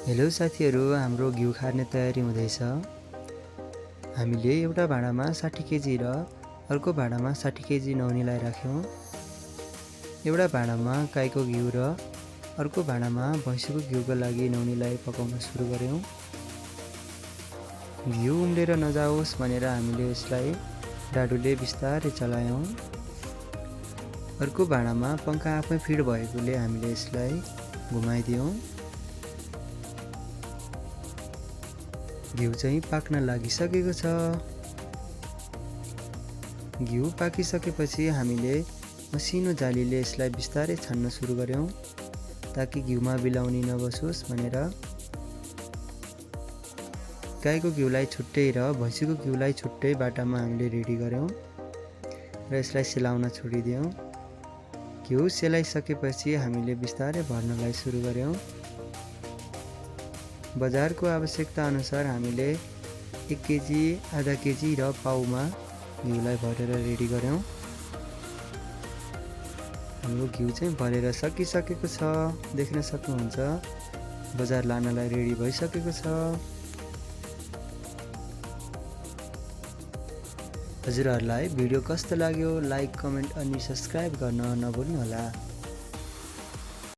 Hello साथीहरू, हाम्रो घिउ खार्ने तयारी हुँदैछ। हामीले एउटा भाँडामा 60 केजी र अर्को भाँडामा 60 केजी नौनीलाई राख्यौँ। एउटा भाँडामा गाईको घिउ र अर्को भाँडामा भैँसीको घिउको लागि नौनीलाई पकाउन सुरु गर्यौँ। घिउ उम्लेर नजाओस् भनेर हामीले यसलाई डाडुले बिस्तारै चलायौँ। अर्को भाँडामा पङ्खा आफै फिट भएकोले हामीले यसलाई घुमाइदियौँ। घिउ चाहिँ पाक्न लागिसकेको छ। घिउ पाकिसकेपछि हामीले मसिनो जालीले यसलाई बिस्तारै छान्न सुरु गर्यौँ ताकि घिउमा बिलाउनी नबसोस् भनेर। गाईको घिउलाई छुट्टै र भैँसीको घिउलाई छुट्टै बाटामा हामीले रेडी गर्यौँ र यसलाई सेलाउन छोडिदियौँ। घिउ सेलाइसकेपछि हामीले बिस्तारै भर्नलाई सुरु गर्यौँ। बजारको आवश्यकता अनुसार हामीले 1 केजी, आधा केजी र पाउमा घिउलाई भरेर रेडी गर्यौँ। हाम्रो घिउ चाहिँ भरेर सकिसकेको छ, देख्न सक्नुहुन्छ। बजार लानलाई रेडी भइसकेको छ। हजुरहरूलाई भिडियो कस्तो लाग्यो लाइक, कमेन्ट अनि सब्स्क्राइब गर्न नभुल्नुहोला।